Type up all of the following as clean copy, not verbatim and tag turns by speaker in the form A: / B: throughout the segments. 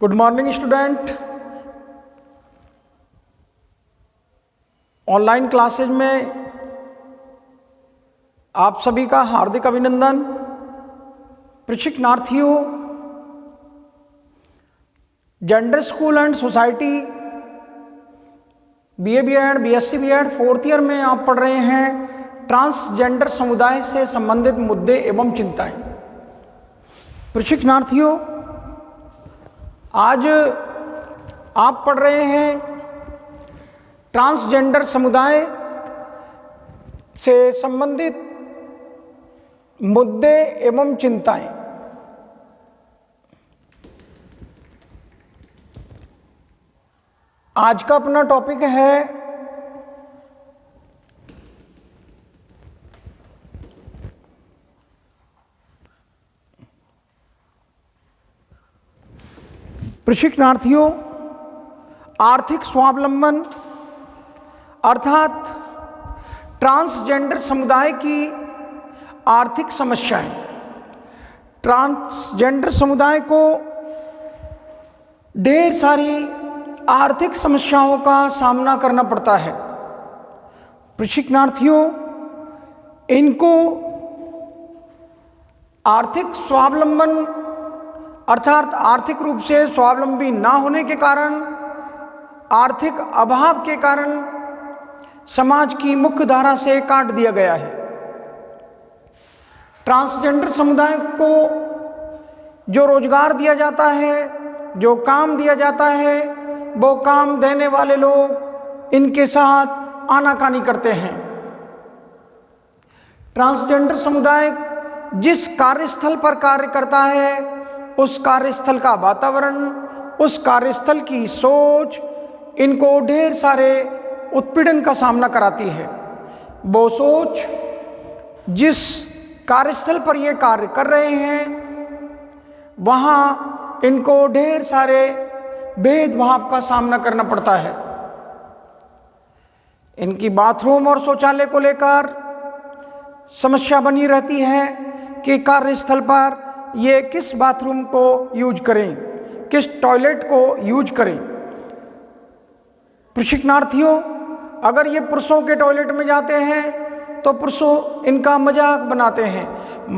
A: Good morning student. Online classes में आप सभी का हार्दिक अभिनंदन। प्रशिक्षणार्थियों, gender school and society BA BEd BSc BEd fourth year में आप पढ़ रहे हैं ट्रांसजेंडर समुदाय से संबंधित मुद्दे एवं चिंताएं। प्रशिक्षणार्थियों, आज आप पढ़ रहे हैं ट्रांसजेंडर समुदाय से संबंधित मुद्दे एवं चिंताएं। आज का अपना टॉपिक है प्रशिक्षणार्थियों, आर्थिक स्वावलंबन अर्थात ट्रांसजेंडर समुदाय की आर्थिक समस्याएं। ट्रांसजेंडर समुदाय को ढेर सारी आर्थिक समस्याओं का सामना करना पड़ता है। प्रशिक्षणार्थियों, इनको आर्थिक स्वावलंबन अर्थात आर्थिक रूप से स्वावलंबी ना होने के कारण, आर्थिक अभाव के कारण समाज की मुख्य धारा से काट दिया गया है। ट्रांसजेंडर समुदाय को जो रोजगार दिया जाता है, जो काम दिया जाता है, वो काम देने वाले लोग इनके साथ आनाकानी करते हैं। ट्रांसजेंडर समुदाय जिस कार्यस्थल पर कार्य करता है, उस कार्यस्थल का वातावरण, उस कार्यस्थल की सोच इनको ढेर सारे उत्पीड़न का सामना कराती है। वो सोच जिस कार्यस्थल पर ये कार्य कर रहे हैं, वहाँ इनको ढेर सारे भेदभाव का सामना करना पड़ता है। इनकी बाथरूम और शौचालय को लेकर समस्या बनी रहती है कि कार्यस्थल पर ये किस बाथरूम को यूज करें, किस टॉयलेट को यूज करें। प्रशिक्षणार्थियों, अगर ये पुरुषों के टॉयलेट में जाते हैं तो पुरुषों इनका मजाक बनाते हैं,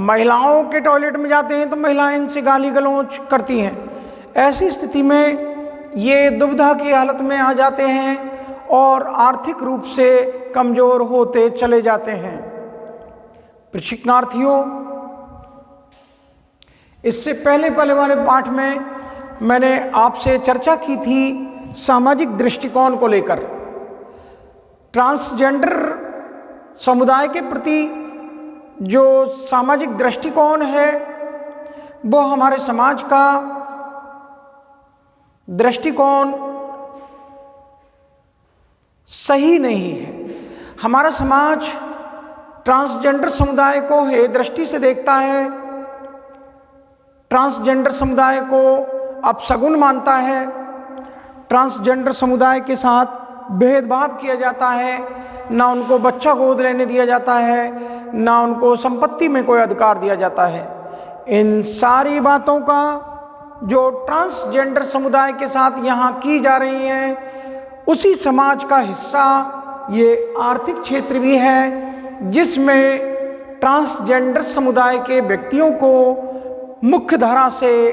A: महिलाओं के टॉयलेट में जाते हैं तो महिलाएं इनसे गाली गलौज करती हैं। ऐसी स्थिति में ये दुविधा की हालत में आ जाते हैं और आर्थिक रूप से कमज़ोर होते चले जाते हैं। प्रशिक्षणार्थियों, इससे पहले वाले पाठ में मैंने आपसे चर्चा की थी सामाजिक दृष्टिकोण को लेकर। ट्रांसजेंडर समुदाय के प्रति जो सामाजिक दृष्टिकोण है, वो हमारे समाज का दृष्टिकोण सही नहीं है। हमारा समाज ट्रांसजेंडर समुदाय को हे दृष्टि से देखता है, ट्रांसजेंडर समुदाय को अपशगुन मानता है, ट्रांसजेंडर समुदाय के साथ भेदभाव किया जाता है, ना उनको बच्चा गोद लेने दिया जाता है, ना उनको संपत्ति में कोई अधिकार दिया जाता है। इन सारी बातों का जो ट्रांसजेंडर समुदाय के साथ यहाँ की जा रही हैं, उसी समाज का हिस्सा ये आर्थिक क्षेत्र भी है, जिसमें ट्रांसजेंडर समुदाय के व्यक्तियों को मुख्य धारा से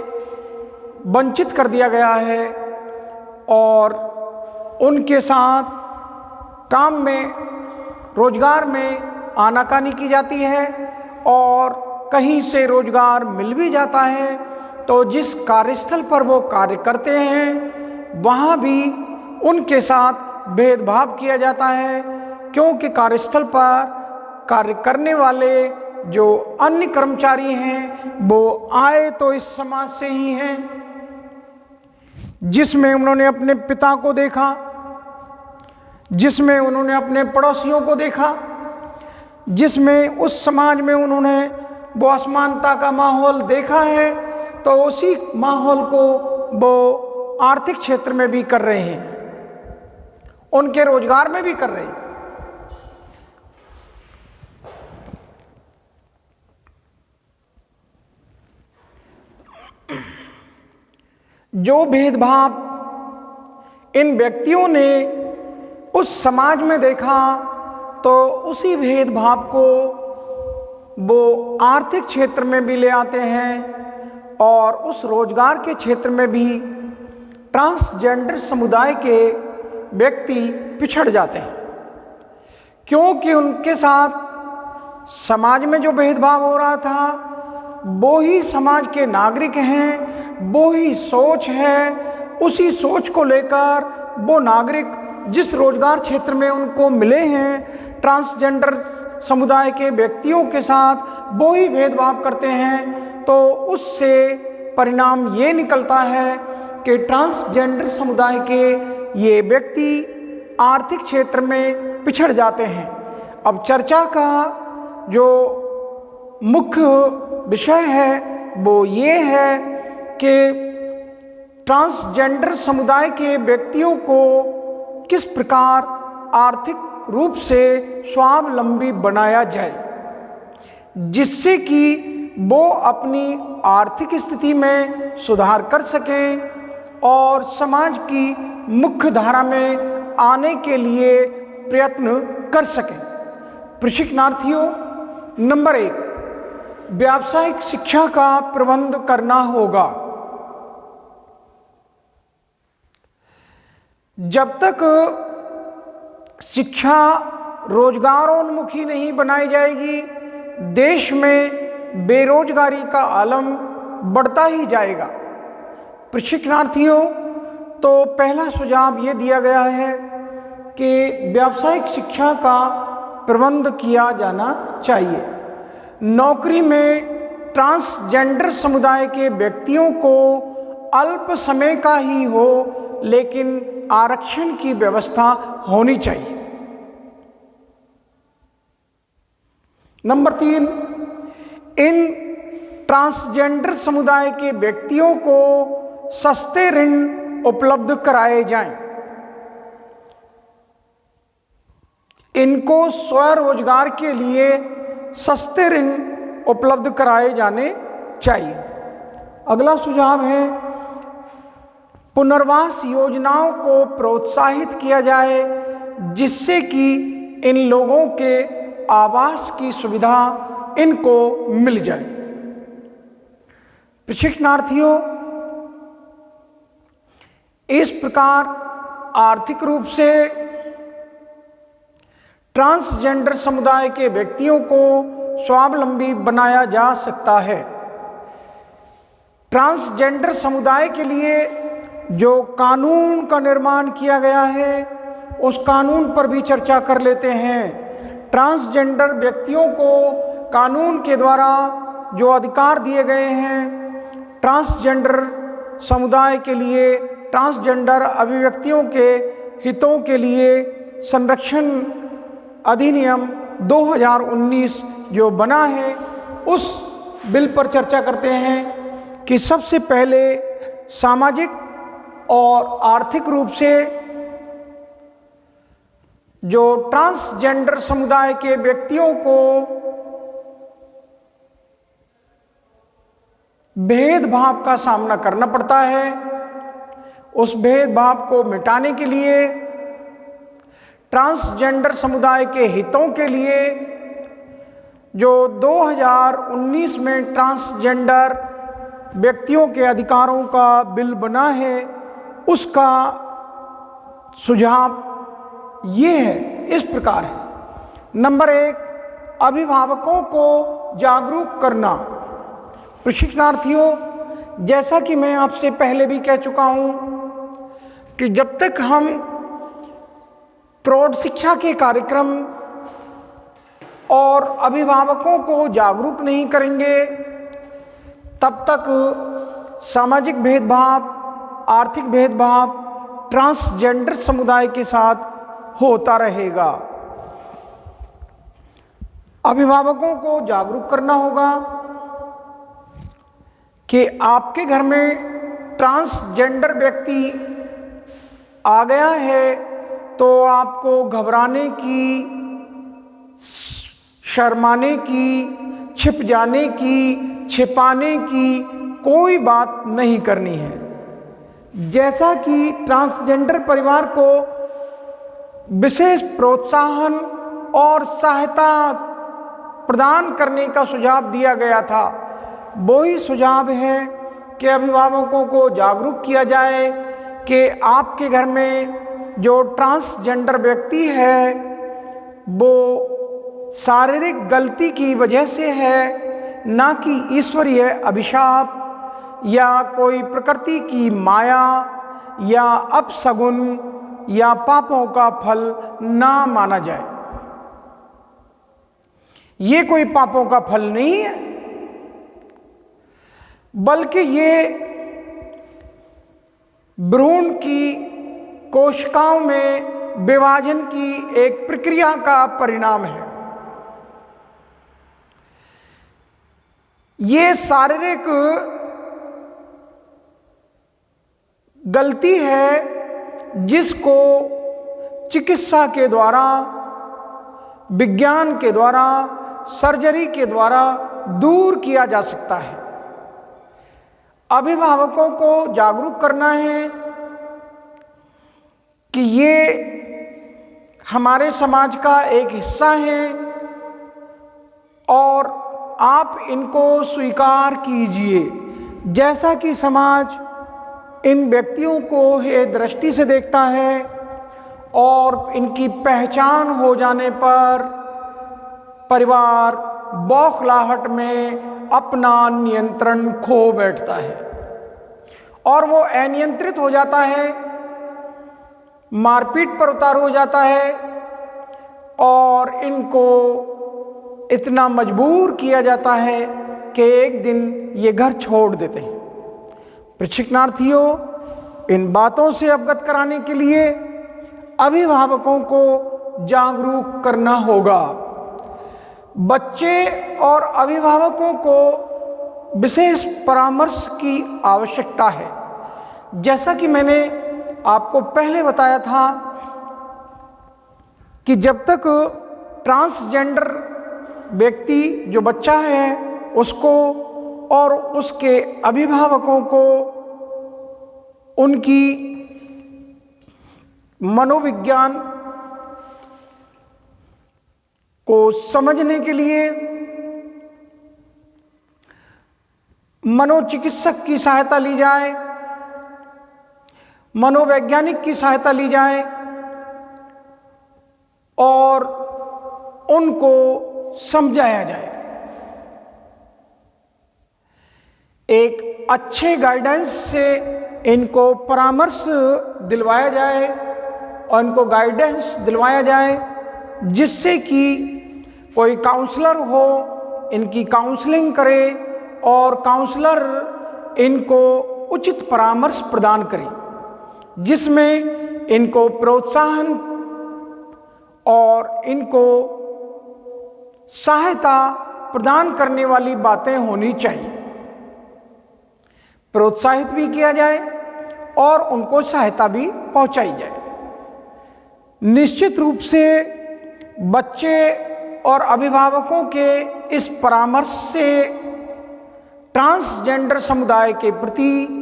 A: वंचित कर दिया गया है और उनके साथ काम में, रोजगार में आनाकानी की जाती है। और कहीं से रोजगार मिल भी जाता है तो जिस कार्यस्थल पर वो कार्य करते हैं, वहाँ भी उनके साथ भेदभाव किया जाता है, क्योंकि कार्यस्थल पर कार्य करने वाले जो अन्य कर्मचारी हैं, वो आए तो इस समाज से ही हैं जिसमें उन्होंने अपने पिता को देखा, जिसमें उन्होंने अपने पड़ोसियों को देखा, जिसमें उस समाज में उन्होंने वो असमानता का माहौल देखा है, तो उसी माहौल को वो आर्थिक क्षेत्र में भी कर रहे हैं, उनके रोजगार में भी कर रहे हैं। जो भेदभाव इन व्यक्तियों ने उस समाज में देखा, तो उसी भेदभाव को वो आर्थिक क्षेत्र में भी ले आते हैं और उस रोजगार के क्षेत्र में भी ट्रांसजेंडर समुदाय के व्यक्ति पिछड़ जाते हैं, क्योंकि उनके साथ समाज में जो भेदभाव हो रहा था वो ही समाज के नागरिक हैं, वो ही सोच है, उसी सोच को लेकर वो नागरिक जिस रोजगार क्षेत्र में उनको मिले हैं ट्रांसजेंडर समुदाय के व्यक्तियों के साथ वो ही भेदभाव करते हैं। तो उससे परिणाम ये निकलता है कि ट्रांसजेंडर समुदाय के ये व्यक्ति आर्थिक क्षेत्र में पिछड़ जाते हैं। अब चर्चा का जो मुख्य विषय है वो ये है कि ट्रांसजेंडर समुदाय के व्यक्तियों को किस प्रकार आर्थिक रूप से स्वावलंबी बनाया जाए, जिससे कि वो अपनी आर्थिक स्थिति में सुधार कर सकें और समाज की मुख्य धारा में आने के लिए प्रयत्न कर सकें। प्रशिक्षणार्थियों, नंबर 1, व्यावसायिक शिक्षा का प्रबंध करना होगा। जब तक शिक्षा रोजगारोन्मुखी नहीं बनाई जाएगी, देश में बेरोजगारी का आलम बढ़ता ही जाएगा। प्रशिक्षणार्थियों, तो पहला सुझाव ये दिया गया है कि व्यावसायिक शिक्षा का प्रबंध किया जाना चाहिए। नौकरी में ट्रांसजेंडर समुदाय के व्यक्तियों को अल्प समय का ही हो, लेकिन आरक्षण की व्यवस्था होनी चाहिए। नंबर 3, इन ट्रांसजेंडर समुदाय के व्यक्तियों को सस्ते ऋण उपलब्ध कराए जाएं। इनको स्वरोजगार के लिए सस्ते ऋण उपलब्ध कराए जाने चाहिए। अगला सुझाव है पुनर्वास योजनाओं को प्रोत्साहित किया जाए, जिससे कि इन लोगों के आवास की सुविधा इनको मिल जाए। प्रशिक्षणार्थियों, इस प्रकार आर्थिक रूप से ट्रांसजेंडर समुदाय के व्यक्तियों को स्वावलंबी बनाया जा सकता है। ट्रांसजेंडर समुदाय के लिए जो कानून का निर्माण किया गया है, उस कानून पर भी चर्चा कर लेते हैं। ट्रांसजेंडर व्यक्तियों को कानून के द्वारा जो अधिकार दिए गए हैं, ट्रांसजेंडर समुदाय के लिए, ट्रांसजेंडर अभिव्यक्तियों के हितों के लिए संरक्षण अधिनियम 2019 जो बना है, उस बिल पर चर्चा करते हैं कि सबसे पहले सामाजिक और आर्थिक रूप से जो ट्रांसजेंडर समुदाय के व्यक्तियों को भेदभाव का सामना करना पड़ता है, उस भेदभाव को मिटाने के लिए ट्रांसजेंडर समुदाय के हितों के लिए जो 2019 में ट्रांसजेंडर व्यक्तियों के अधिकारों का बिल बना है, उसका सुझाव ये है, इस प्रकार है। नंबर 1, अभिभावकों को जागरूक करना। प्रशिक्षणार्थियों, जैसा कि मैं आपसे पहले भी कह चुका हूँ कि जब तक हम प्रौढ़ शिक्षा के कार्यक्रम और अभिभावकों को जागरूक नहीं करेंगे, तब तक सामाजिक भेदभाव, आर्थिक भेदभाव ट्रांसजेंडर समुदाय के साथ होता रहेगा। अभिभावकों को जागरूक करना होगा कि आपके घर में ट्रांसजेंडर व्यक्ति आ गया है तो आपको घबराने की, शर्माने की, छिप जाने की, छिपाने की कोई बात नहीं करनी है। जैसा कि ट्रांसजेंडर परिवार को विशेष प्रोत्साहन और सहायता प्रदान करने का सुझाव दिया गया था, वही सुझाव है कि अभिभावकों को जागरूक किया जाए कि आपके घर में जो ट्रांसजेंडर व्यक्ति है वो शारीरिक गलती की वजह से है, ना कि ईश्वरीय अभिशाप या कोई प्रकृति की माया या अपशगुन या पापों का फल ना माना जाए। ये कोई पापों का फल नहीं है, बल्कि ये भ्रूण की कोशिकाओं में विभाजन की एक प्रक्रिया का परिणाम है। ये शारीरिक गलती है जिसको चिकित्सा के द्वारा, विज्ञान के द्वारा, सर्जरी के द्वारा दूर किया जा सकता है। अभिभावकों को जागरूक करना है कि ये हमारे समाज का एक हिस्सा है और आप इनको स्वीकार कीजिए। जैसा कि समाज इन व्यक्तियों को हे दृष्टि से देखता है और इनकी पहचान हो जाने पर परिवार बौखलाहट में अपना नियंत्रण खो बैठता है और वो अनियंत्रित हो जाता है, मारपीट पर उतार हो जाता है और इनको इतना मजबूर किया जाता है कि एक दिन ये घर छोड़ देते हैं। प्रशिक्षणार्थियों, इन बातों से अवगत कराने के लिए अभिभावकों को जागरूक करना होगा। बच्चे और अभिभावकों को विशेष परामर्श की आवश्यकता है। जैसा कि मैंने आपको पहले बताया था कि जब तक ट्रांसजेंडर व्यक्ति जो बच्चा है उसको और उसके अभिभावकों को उनकी मनोविज्ञान को समझने के लिए मनोचिकित्सक की सहायता ली जाए, मनोवैज्ञानिक की सहायता ली जाए और उनको समझाया जाए। एक अच्छे गाइडेंस से इनको परामर्श दिलवाया जाए और इनको गाइडेंस दिलवाया जाए जिससे कि कोई काउंसलर हो, इनकी काउंसलिंग करे और काउंसलर इनको उचित परामर्श प्रदान करे जिसमें इनको प्रोत्साहन और इनको सहायता प्रदान करने वाली बातें होनी चाहिए। प्रोत्साहित भी किया जाए और उनको सहायता भी पहुंचाई जाए। निश्चित रूप से बच्चे और अभिभावकों के इस परामर्श से ट्रांसजेंडर समुदाय के प्रति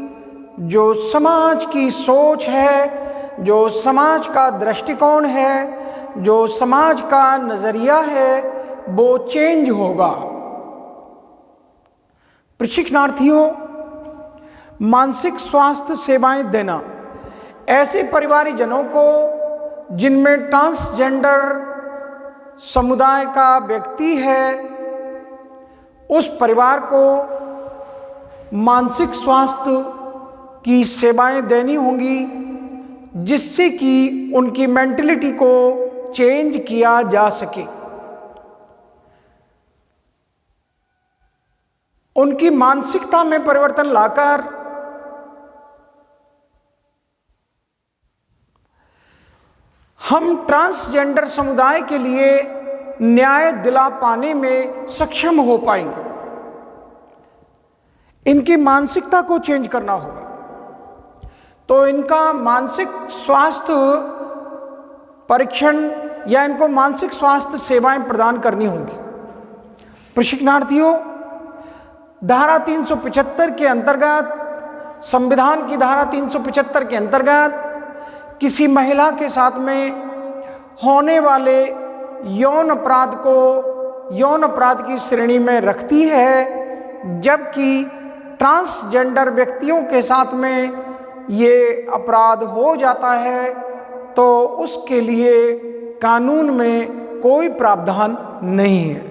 A: जो समाज की सोच है, जो समाज का दृष्टिकोण है, जो समाज का नज़रिया है, वो चेंज होगा। प्रशिक्षणार्थियों, मानसिक स्वास्थ्य सेवाएं देना ऐसे परिवारजनों को जिनमें ट्रांसजेंडर समुदाय का व्यक्ति है, उस परिवार को मानसिक स्वास्थ्य की सेवाएं देनी होंगी जिससे कि उनकी मेंटलिटी को चेंज किया जा सके, उनकी मानसिकता में परिवर्तन लाकर हम ट्रांसजेंडर समुदाय के लिए न्याय दिला पाने में सक्षम हो पाएंगे। इनकी मानसिकता को चेंज करना होगा, तो इनका मानसिक स्वास्थ्य परीक्षण या इनको मानसिक स्वास्थ्य सेवाएं प्रदान करनी होंगी। प्रशिक्षणार्थियों, धारा 375 के अंतर्गत संविधान की धारा 375 के अंतर्गत किसी महिला के साथ में होने वाले यौन अपराध को यौन अपराध की श्रेणी में रखती है, जबकि ट्रांसजेंडर व्यक्तियों के साथ में ये अपराध हो जाता है तो उसके लिए कानून में कोई प्रावधान नहीं है।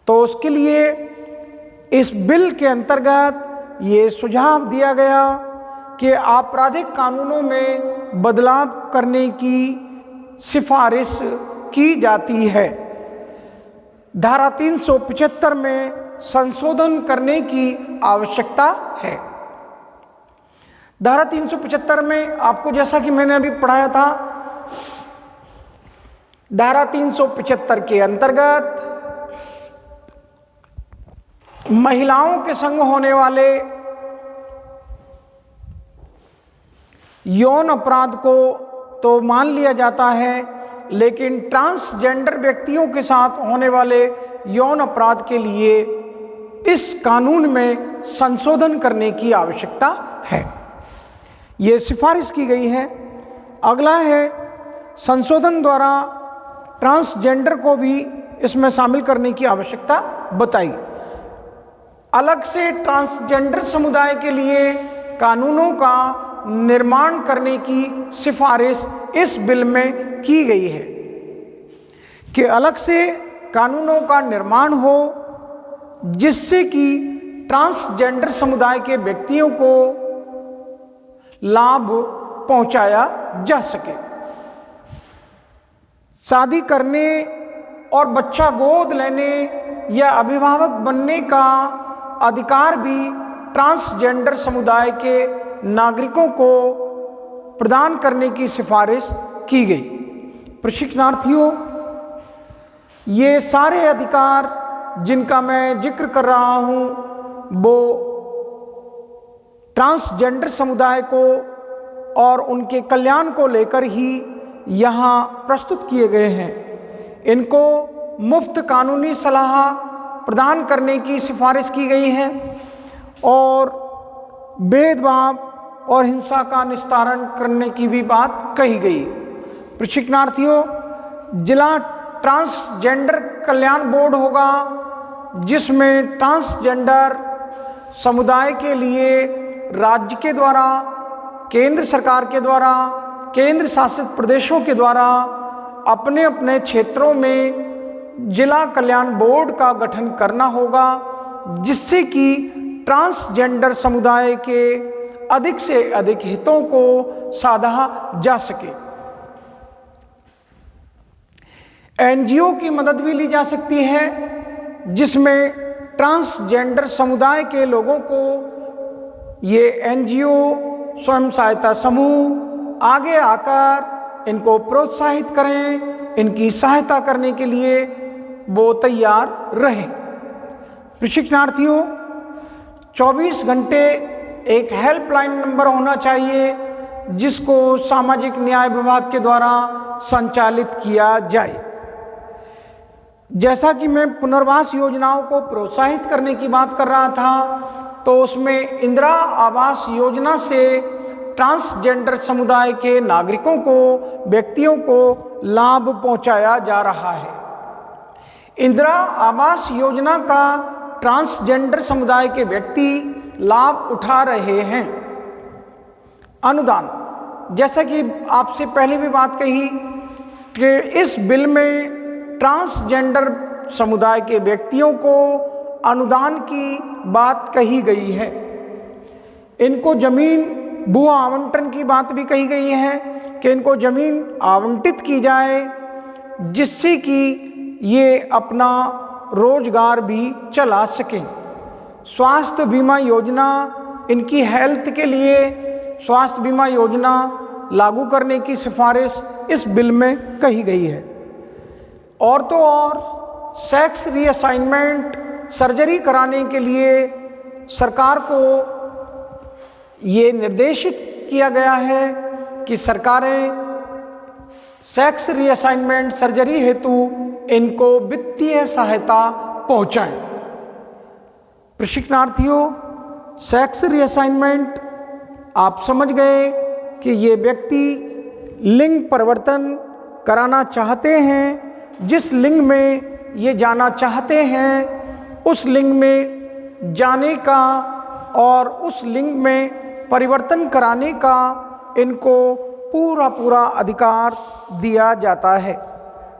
A: तो उसके लिए इस बिल के अंतर्गत ये सुझाव दिया गया कि आपराधिक कानूनों में बदलाव करने की सिफारिश की जाती है। धारा 375 में संशोधन करने की आवश्यकता है। धारा 375 में आपको, जैसा कि मैंने अभी पढ़ाया था, धारा 375 के अंतर्गत महिलाओं के संग होने वाले यौन अपराध को तो मान लिया जाता है, लेकिन ट्रांसजेंडर व्यक्तियों के साथ होने वाले यौन अपराध के लिए इस कानून में संशोधन करने की आवश्यकता है। ये सिफारिश की गई है। अगला है, संशोधन द्वारा ट्रांसजेंडर को भी इसमें शामिल करने की आवश्यकता बताई। अलग से ट्रांसजेंडर समुदाय के लिए कानूनों का निर्माण करने की सिफारिश इस बिल में की गई है कि अलग से कानूनों का निर्माण हो जिससे कि ट्रांसजेंडर समुदाय के व्यक्तियों को लाभ पहुंचाया जा सके। शादी करने और बच्चा गोद लेने या अभिभावक बनने का अधिकार भी ट्रांसजेंडर समुदाय के नागरिकों को प्रदान करने की सिफारिश की गई। प्रशिक्षणार्थियों, ये सारे अधिकार जिनका मैं जिक्र कर रहा हूँ वो ट्रांसजेंडर समुदाय को और उनके कल्याण को लेकर ही यहाँ प्रस्तुत किए गए हैं। इनको मुफ्त कानूनी सलाह प्रदान करने की सिफारिश की गई है और भेदभाव और हिंसा का निस्तारण करने की भी बात कही गई। प्रशिक्षणार्थियों, जिला ट्रांसजेंडर कल्याण बोर्ड होगा जिसमें ट्रांसजेंडर समुदाय के लिए राज्य के द्वारा, केंद्र सरकार के द्वारा, केंद्र शासित प्रदेशों के द्वारा अपने अपने क्षेत्रों में जिला कल्याण बोर्ड का गठन करना होगा, जिससे कि ट्रांसजेंडर समुदाय के अधिक से अधिक हितों को साधा जा सके। एनजीओ की मदद भी ली जा सकती है जिसमें ट्रांसजेंडर समुदाय के लोगों को ये एनजीओ स्वयं सहायता समूह आगे आकर इनको प्रोत्साहित करें, इनकी सहायता करने के लिए वो तैयार रहें। प्रशिक्षणार्थियों, 24 घंटे एक हेल्पलाइन नंबर होना चाहिए जिसको सामाजिक न्याय विभाग के द्वारा संचालित किया जाए। जैसा कि मैं पुनर्वास योजनाओं को प्रोत्साहित करने की बात कर रहा था, तो उसमें इंदिरा आवास योजना से ट्रांसजेंडर समुदाय के नागरिकों को, व्यक्तियों को लाभ पहुंचाया जा रहा है। इंदिरा आवास योजना का ट्रांसजेंडर समुदाय के व्यक्ति लाभ उठा रहे हैं। अनुदान, जैसा कि आपसे पहले भी बात कही कि इस बिल में ट्रांसजेंडर समुदाय के व्यक्तियों को अनुदान की बात कही गई है। इनको जमीन भू आवंटन की बात भी कही गई है कि इनको जमीन आवंटित की जाए जिससे कि ये अपना रोजगार भी चला सकें। स्वास्थ्य बीमा योजना, इनकी हेल्थ के लिए स्वास्थ्य बीमा योजना लागू करने की सिफारिश इस बिल में कही गई है। और तो और सेक्स रीअसाइनमेंट सर्जरी कराने के लिए सरकार को ये निर्देशित किया गया है कि सरकारें सेक्स रीअसाइनमेंट सर्जरी हेतु इनको वित्तीय सहायता पहुंचाएं। प्रशिक्षणार्थियों, सेक्स रीअसाइनमेंट आप समझ गए कि ये व्यक्ति लिंग परिवर्तन कराना चाहते हैं। जिस लिंग में ये जाना चाहते हैं उस लिंग में जाने का और उस लिंग में परिवर्तन कराने का इनको पूरा अधिकार दिया जाता है।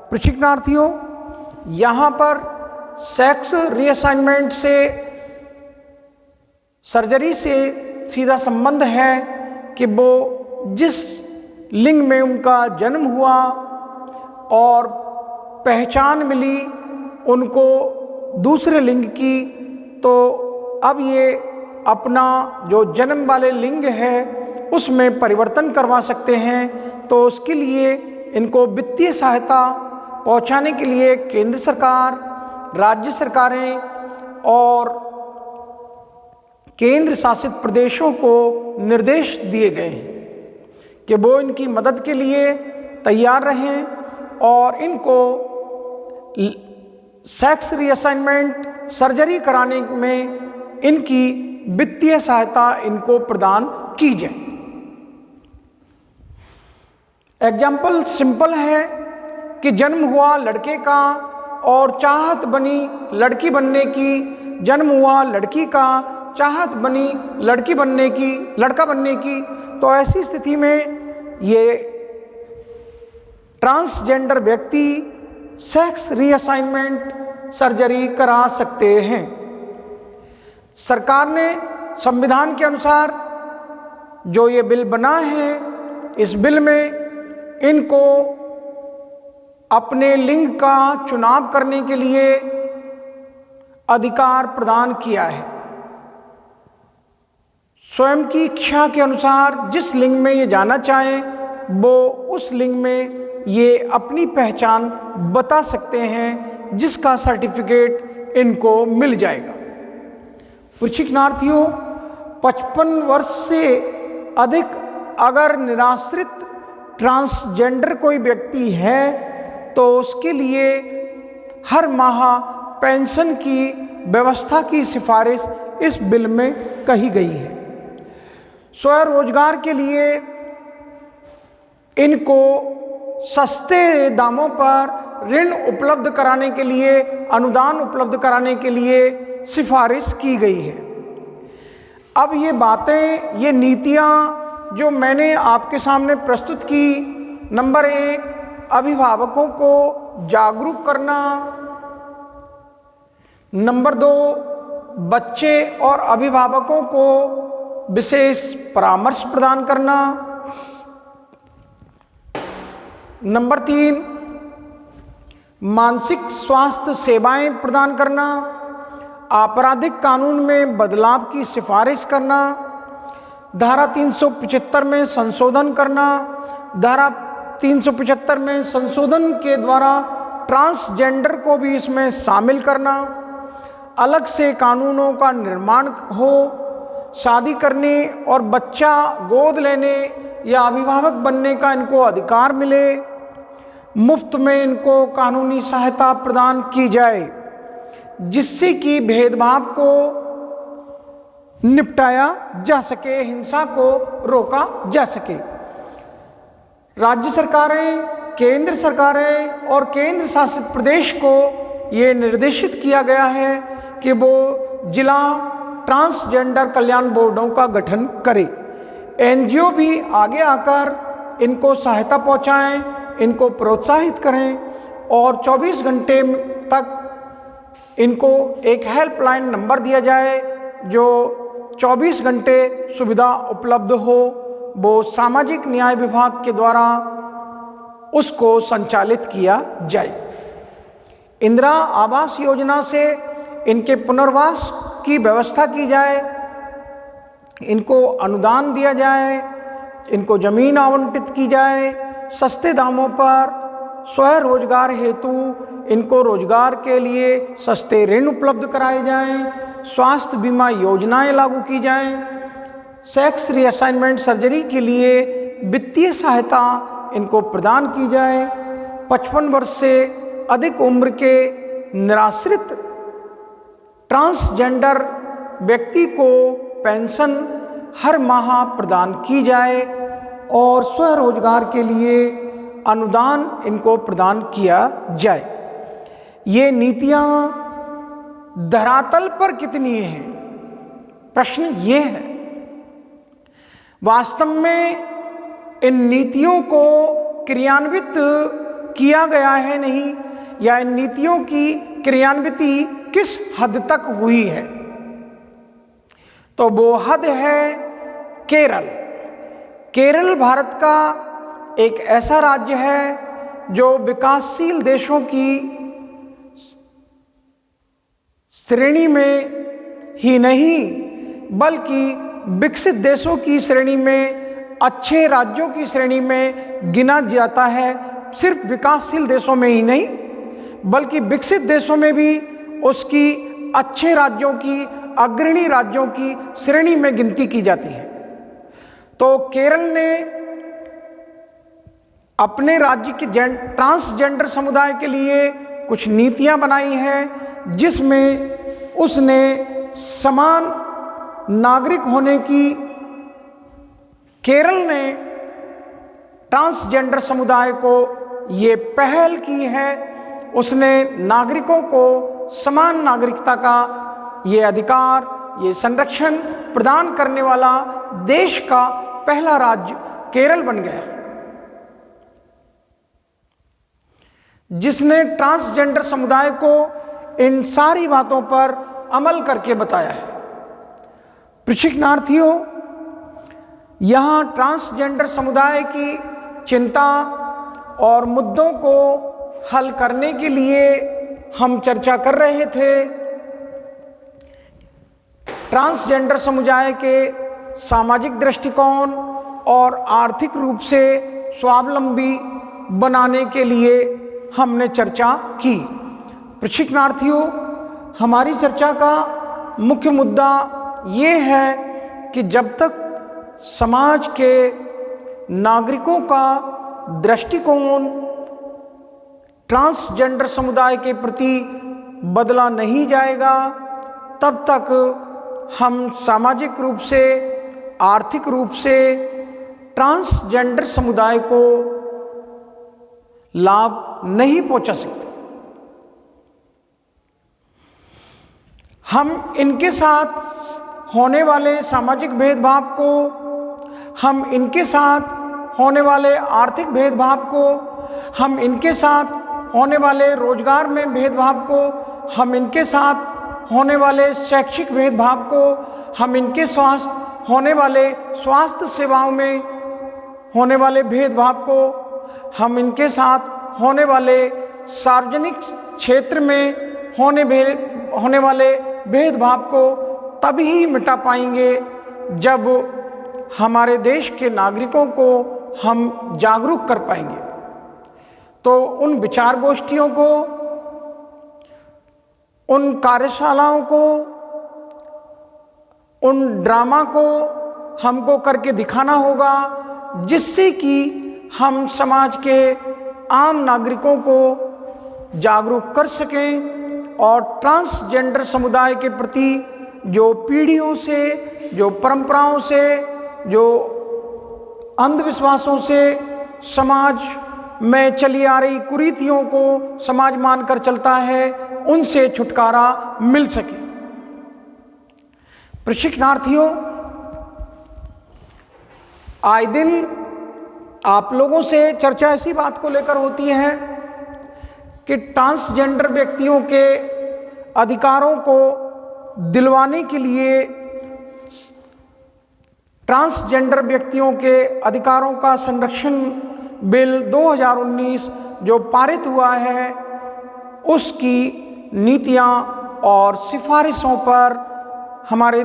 A: प्रशिक्षणार्थियों, यहाँ पर सेक्स रीअसाइनमेंट से सर्जरी से सीधा संबंध है कि वो जिस लिंग में उनका जन्म हुआ और पहचान मिली उनको दूसरे लिंग की, तो अब ये अपना जो जन्म वाले लिंग है उसमें परिवर्तन करवा सकते हैं। तो उसके लिए इनको वित्तीय सहायता पहुंचाने के लिए केंद्र सरकार, राज्य सरकारें और केंद्र शासित प्रदेशों को निर्देश दिए गए हैं कि वो इनकी मदद के लिए तैयार रहें और इनको सेक्स रीअसाइनमेंट सर्जरी कराने में इनकी वित्तीय सहायता इनको प्रदान की जाए। एग्जाम्पल सिंपल है कि जन्म हुआ लड़के का और चाहत बनी लड़की बनने की, जन्म हुआ लड़की का चाहत बनी लड़की बनने की, लड़का बनने की, तो ऐसी स्थिति में ये ट्रांसजेंडर व्यक्ति सेक्स रीअसाइनमेंट सर्जरी करा सकते हैं। सरकार ने संविधान के अनुसार जो ये बिल बना है, इस बिल में इनको अपने लिंग का चुनाव करने के लिए अधिकार प्रदान किया है। स्वयं की इच्छा के अनुसार जिस लिंग में ये जाना चाहें वो उस लिंग में ये अपनी पहचान बता सकते हैं, जिसका सर्टिफिकेट इनको मिल जाएगा। प्रशिक्षणार्थियों, 55 वर्ष से अधिक अगर निराश्रित ट्रांसजेंडर कोई व्यक्ति है तो उसके लिए हर माह पेंशन की व्यवस्था की सिफारिश इस बिल में कही गई है। स्वरोजगार के लिए इनको सस्ते दामों पर ऋण उपलब्ध कराने के लिए, अनुदान उपलब्ध कराने के लिए सिफारिश की गई है। अब ये बातें, ये नीतियाँ जो मैंने आपके सामने प्रस्तुत की, नंबर 1 अभिभावकों को जागरूक करना, नंबर 2 बच्चे और अभिभावकों को विशेष परामर्श प्रदान करना, नंबर 3 मानसिक स्वास्थ्य सेवाएं प्रदान करना, आपराधिक कानून में बदलाव की सिफारिश करना, धारा 375 में संशोधन करना, धारा 375 में संशोधन के द्वारा ट्रांसजेंडर को भी इसमें शामिल करना, अलग से कानूनों का निर्माण हो, शादी करने और बच्चा गोद लेने या अभिभावक बनने का इनको अधिकार मिले, मुफ्त में इनको कानूनी सहायता प्रदान की जाए, जिससे कि भेदभाव को निपटाया जा सके, हिंसा को रोका जा सके। राज्य सरकारें, केंद्र सरकारें और केंद्र शासित प्रदेश को ये निर्देशित किया गया है कि वो जिला ट्रांसजेंडर कल्याण बोर्डों का गठन करें। एनजीओ भी आगे आकर इनको सहायता पहुंचाएं, इनको प्रोत्साहित करें और 24 घंटे तक इनको एक हेल्पलाइन नंबर दिया जाए जो 24 घंटे सुविधा उपलब्ध हो। वो सामाजिक न्याय विभाग के द्वारा उसको संचालित किया जाए। इंदिरा आवास योजना से इनके पुनर्वास की व्यवस्था की जाए, इनको अनुदान दिया जाए, इनको जमीन आवंटित की जाए, सस्ते दामों पर स्वरोजगार हेतु इनको रोजगार के लिए सस्ते ऋण उपलब्ध कराए जाएं, स्वास्थ्य बीमा योजनाएं लागू की जाएं, सेक्स रीअसाइनमेंट सर्जरी के लिए वित्तीय सहायता इनको प्रदान की जाए, 55 वर्ष से अधिक उम्र के निराश्रित ट्रांसजेंडर व्यक्ति को पेंशन हर माह प्रदान की जाए और स्वरोजगार के लिए अनुदान इनको प्रदान किया जाए। ये नीतियां धरातल पर कितनी हैं? प्रश्न ये है। वास्तव में इन नीतियों को क्रियान्वित किया गया है नहीं, या इन नीतियों की क्रियान्विति किस हद तक हुई है? तो वो हद है केरल। केरल भारत का एक ऐसा राज्य है जो विकासशील देशों की श्रेणी में ही नहीं बल्कि विकसित देशों की श्रेणी में, अच्छे राज्यों की श्रेणी में गिना जाता है। सिर्फ विकासशील देशों में ही नहीं बल्कि विकसित देशों में भी उसकी अच्छे राज्यों की, अग्रणी राज्यों की श्रेणी में गिनती की जाती है। तो केरल ने अपने राज्य के ट्रांसजेंडर समुदाय के लिए कुछ नीतियां बनाई हैं, जिसमें उसने समान नागरिक होने की, केरल ने ट्रांसजेंडर समुदाय को ये पहल की है। उसने नागरिकों को समान नागरिकता का ये अधिकार, ये संरक्षण प्रदान करने वाला देश का पहला राज्य केरल बन गया, जिसने ट्रांसजेंडर समुदाय को इन सारी बातों पर अमल करके बताया है। प्रशिक्षणार्थियों, यहाँ ट्रांसजेंडर समुदाय की चिंता और मुद्दों को हल करने के लिए हम चर्चा कर रहे थे। ट्रांसजेंडर समुदाय के सामाजिक दृष्टिकोण और आर्थिक रूप से स्वावलंबी बनाने के लिए हमने चर्चा की। प्रशिक्षणार्थियों, हमारी चर्चा का मुख्य मुद्दा ये है कि जब तक समाज के नागरिकों का दृष्टिकोण ट्रांसजेंडर समुदाय के प्रति बदला नहीं जाएगा, तब तक हम सामाजिक रूप से, आर्थिक रूप से ट्रांसजेंडर समुदाय को लाभ नहीं पहुंचा सकते। हम इनके साथ होने वाले सामाजिक भेदभाव को, हम इनके साथ होने वाले आर्थिक भेदभाव को, हम इनके साथ होने वाले रोजगार में भेदभाव को, हम इनके साथ होने वाले शैक्षिक भेदभाव को, हम इनके साथ होने वाले स्वास्थ्य सेवाओं में होने वाले भेदभाव को, हम इनके साथ होने वाले सार्वजनिक क्षेत्र में होने वाले भेदभाव को तभी मिटा पाएंगे जब हमारे देश के नागरिकों को हम जागरूक कर पाएंगे। तो उन विचार गोष्ठियों को, उन कार्यशालाओं को, उन ड्रामा को हमको करके दिखाना होगा, जिससे कि हम समाज के आम नागरिकों को जागरूक कर सकें और ट्रांसजेंडर समुदाय के प्रति जो पीढ़ियों से, जो परंपराओं से, जो अंधविश्वासों से समाज में चली आ रही कुरीतियों को समाज मानकर चलता है, उनसे छुटकारा मिल सके। प्रशिक्षणार्थियों, आए दिन आप लोगों से चर्चा ऐसी बात को लेकर होती है कि ट्रांसजेंडर व्यक्तियों के अधिकारों को दिलवाने के लिए, ट्रांसजेंडर व्यक्तियों के अधिकारों का संरक्षण बिल 2019 जो पारित हुआ है, उसकी नीतियां और सिफारिशों पर हमारे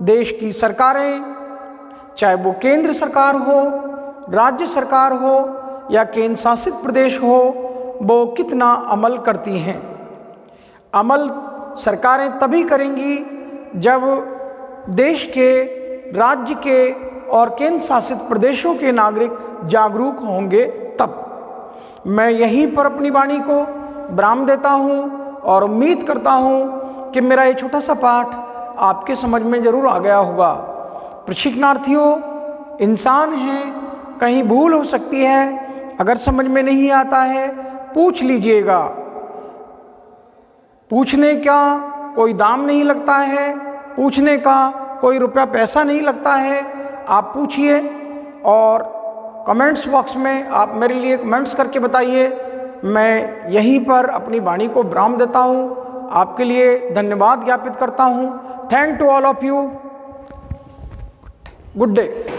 A: देश की सरकारें, चाहे वो केंद्र सरकार हो, राज्य सरकार हो या केंद्र शासित प्रदेश हो, वो कितना अमल करती हैं। अमल सरकारें तभी करेंगी जब देश के, राज्य के और केंद्र शासित प्रदेशों के नागरिक जागरूक होंगे तब। मैं यहीं पर अपनी वाणी को विराम देता हूं और उम्मीद करता हूं कि मेरा ये छोटा सा पाठ आपके समझ में ज़रूर आ गया होगा। प्रशिक्षणार्थियों, इंसान हैं, कहीं भूल हो सकती है, अगर समझ में नहीं आता है पूछ लीजिएगा। पूछने का कोई दाम नहीं लगता है, पूछने का कोई रुपया पैसा नहीं लगता है। आप पूछिए और कमेंट्स बॉक्स में आप मेरे लिए कमेंट्स करके बताइए। मैं यहीं पर अपनी वाणी को विराम देता हूँ। आपके लिए धन्यवाद ज्ञापित करता हूँ। Thank to all of you. Good day.